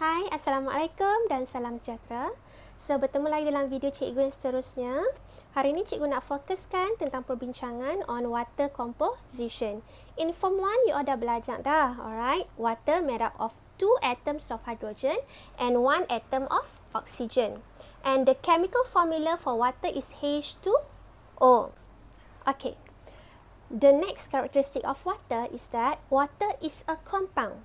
Hai, Assalamualaikum dan salam sejahtera. So, bertemu lagi dalam video cikgu yang seterusnya. Hari ini cikgu nak fokuskan tentang perbincangan on water composition. In Form 1, you all dah belajar dah, alright? Water made up of 2 atoms of hydrogen and 1 atom of oxygen. And the chemical formula for water is H2O. Okay. The next characteristic of water is that water is a compound,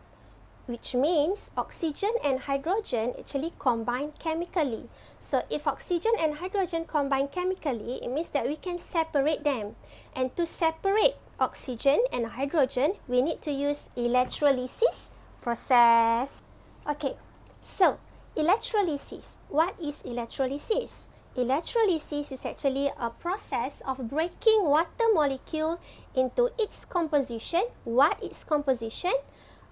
which means oxygen and hydrogen actually combine chemically. So if oxygen and hydrogen combine chemically, it means that we can separate them. And to separate oxygen and hydrogen, we need to use electrolysis process. Okay, so electrolysis. What is electrolysis? Electrolysis is actually a process of breaking water molecule into its composition. What is composition?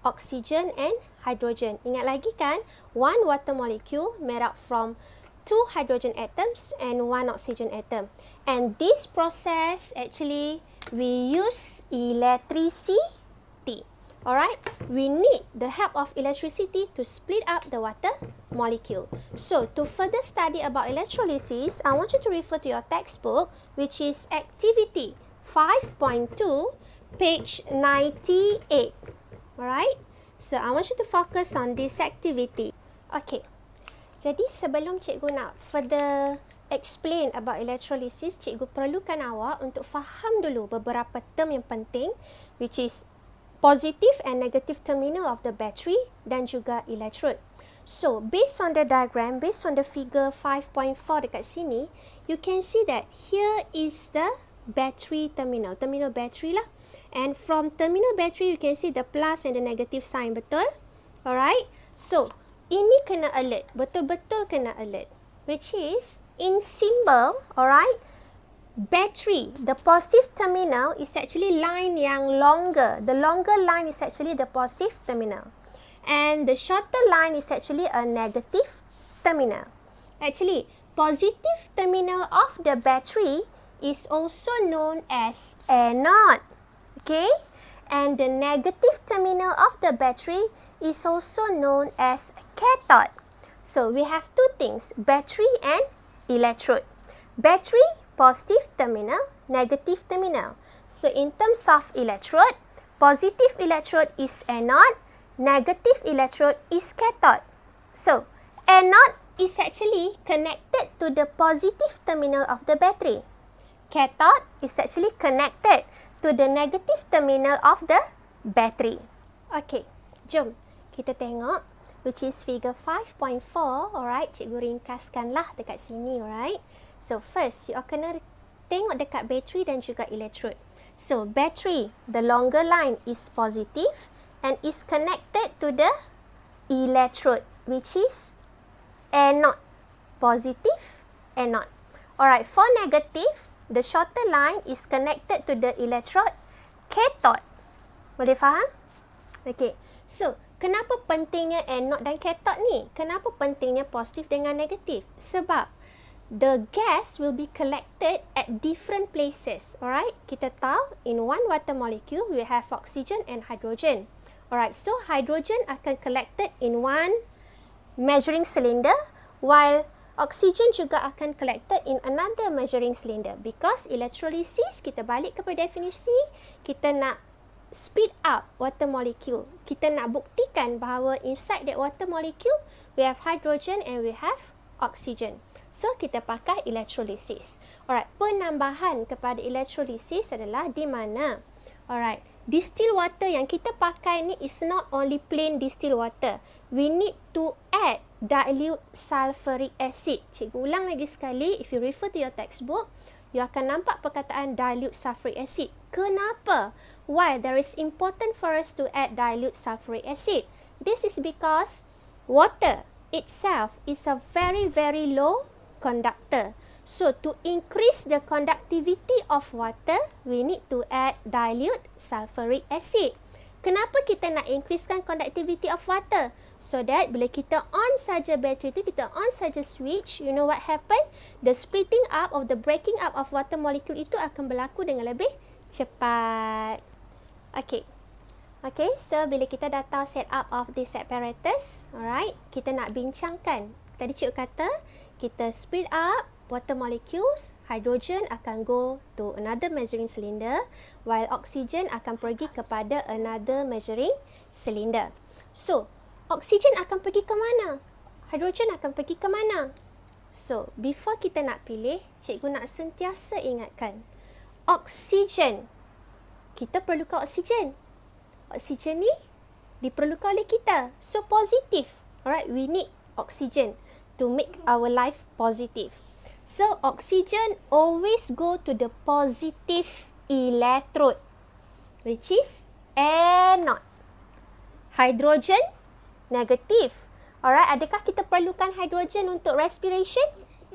Oxygen and hydrogen. Ingat lagi kan, one water molecule made up from 2 hydrogen atoms and 1 oxygen atom. And this process actually we use electricity. Alright, we need the help of electricity to split up the water molecule. So to further study about electrolysis, I want you to refer to your textbook, which is activity 5.2, page 98. Alright, so I want you to focus on this activity. Okay, jadi sebelum cikgu nak further explain about electrolysis, cikgu perlukan awak untuk faham dulu beberapa term yang penting, which is positive and negative terminal of the battery dan juga electrode. So, based on the diagram, based on the figure 5.4 dekat sini, you can see that here is the battery terminal battery lah. And from terminal battery, you can see the plus and the negative sign, betul? Alright, so ini kena alert, betul-betul kena alert, which is in symbol, alright, battery, the positive terminal is actually line yang longer. The longer line is actually the positive terminal. And the shorter line is actually a negative terminal. Actually, positive terminal of the battery is also known as anode. Okay, and the negative terminal of the battery is also known as cathode. So we have two things, battery and electrode. Battery, positive terminal, negative terminal. So in terms of electrode, positive electrode is anode, negative electrode is cathode. So anode is actually connected to the positive terminal of the battery. Cathode is actually connected to the negative terminal of the battery. Okay, jom kita tengok, which is figure 5.4. Alright, cikgu ringkaskanlah dekat sini, alright. So first, you kena tengok dekat battery dan juga electrode. So battery, the longer line is positive and is connected to the electrode, which is anode. Positive anode. Alright, for negative, the shorter line is connected to the electrode cathode. Boleh faham? Okay. So, kenapa pentingnya anode dan cathode ni? Kenapa pentingnya positif dengan negatif? Sebab the gas will be collected at different places. Alright? Kita tahu in one water molecule we have oxygen and hydrogen. Alright, so hydrogen akan collected in one measuring cylinder, while oxygen juga akan collected in another measuring cylinder. Because electrolysis, kita balik kepada definisi, kita nak speed up water molecule. Kita nak buktikan bahawa inside that water molecule, we have hydrogen and we have oxygen. So, kita pakai electrolysis. Alright, penambahan kepada electrolysis adalah di mana? Alright, distilled water yang kita pakai ni is not only plain distilled water. We need to add dilute sulfuric acid. Cikgu ulang lagi sekali, if you refer to your textbook, you akan nampak perkataan dilute sulfuric acid. Kenapa? Why there is important for us to add dilute sulfuric acid? This is because water itself is a very, very low conductor. So, to increase the conductivity of water, we need to add dilute sulfuric acid. Kenapa kita nak increasekan conductivity of water? So that bila kita on saja battery tu, kita on saja switch, you know what happen? The splitting up of the breaking up of water molecule itu akan berlaku dengan lebih cepat. Okay. Okay, so bila kita dah tahu set up of this apparatus, alright, kita nak bincangkan. Tadi cikgu kata, kita split up water molecules, hydrogen akan go to another measuring cylinder, while oxygen akan pergi kepada another measuring cylinder. So, oxygen akan pergi ke mana? Hydrogen akan pergi ke mana? So, before kita nak pilih, cikgu nak sentiasa ingatkan, oxygen, kita perlukan oxygen. Oksigen ni diperlukan oleh kita. So, positif. Alright, we need oxygen to make our life positive. So, oxygen always go to the positive electrode, which is anode. Hydrogen, negative. Alright, adakah kita perlukan hydrogen untuk respiration?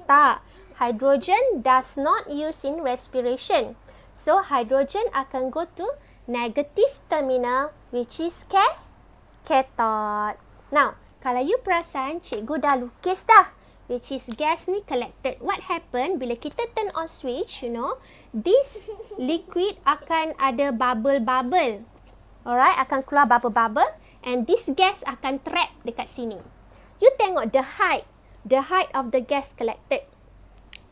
Tak. Hydrogen does not use in respiration. So, hydrogen akan go to negative terminal, which is cathode. Now, kalau you perasan, cikgu dah lukis dah, which is gas ni collected. What happen bila kita turn on switch, you know, this liquid akan ada bubble-bubble. Alright, akan keluar bubble-bubble and this gas akan trap dekat sini. You tengok the height of the gas collected.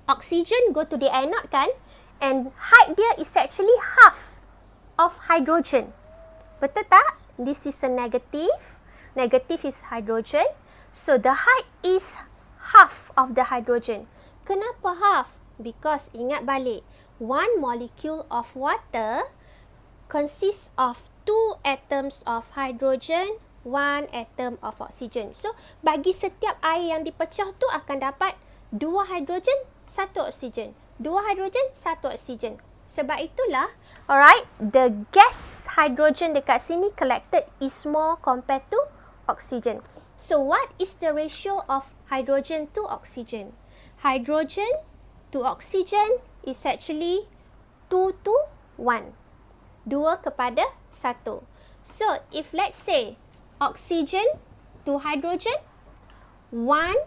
Oxygen go to the anode kan, and height dia is actually half of hydrogen. Betul tak? This is a negative. Negative is hydrogen. So, the height is half of the hydrogen. Kenapa half? Because, ingat balik, one molecule of water consists of 2 atoms of hydrogen, 1 atom of oxygen. So, bagi setiap air yang dipecah tu akan dapat 2 hydrogen, 1 oksigen. 2 hydrogen, 1 oksigen. Sebab itulah, alright, the gas hydrogen dekat sini collected is more compared to oxygen. So, what is the ratio of hydrogen to oxygen? Hydrogen to oxygen is actually 2 to 1. 2 kepada 1. So, if let's say, oxygen to hydrogen, 1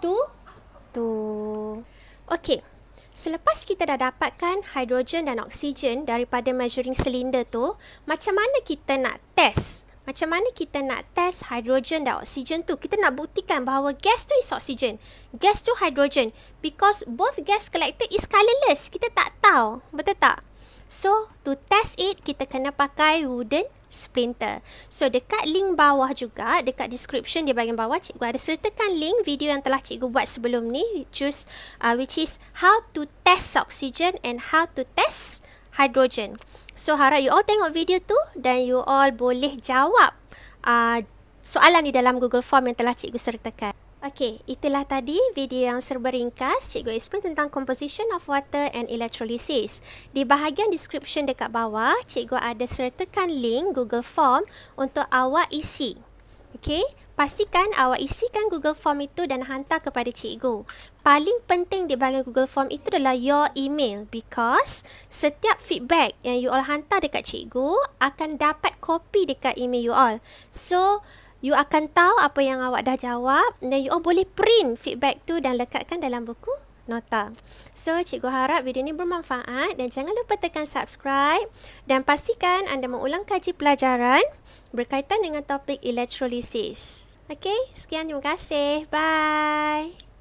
to 2. Okay. Selepas kita dah dapatkan hidrogen dan oksigen daripada measuring cylinder tu, macam mana kita nak test? Macam mana kita nak test hidrogen dan oksigen tu? Kita nak buktikan bahawa gas tu is oksigen, gas tu hidrogen. Because both gas collected is colourless. Kita tak tahu. Betul tak? So, to test it, kita kena pakai wooden splinter. So, dekat link bawah juga, dekat description di bahagian bawah, cikgu ada sertakan link video yang telah cikgu buat sebelum ni, which is how to test oxygen and how to test hydrogen. So, harap you all tengok video tu dan you all boleh jawab soalan di dalam Google Form yang telah cikgu sertakan. Okey, itulah tadi video yang serba ringkas cikgu explain tentang composition of water and electrolysis. Di bahagian description dekat bawah, cikgu ada sertakan link Google Form untuk awak isi. Okey, pastikan awak isikan Google Form itu dan hantar kepada cikgu. Paling penting di bahagian Google Form itu adalah your email, because setiap feedback yang you all hantar dekat cikgu akan dapat kopi dekat email you all. So, you akan tahu apa yang awak dah jawab dan you all boleh print feedback tu dan lekatkan dalam buku nota. So, cikgu harap video ini bermanfaat dan jangan lupa tekan subscribe dan pastikan anda mengulang kaji pelajaran berkaitan dengan topik electrolysis. Okey, sekian, terima kasih. Bye.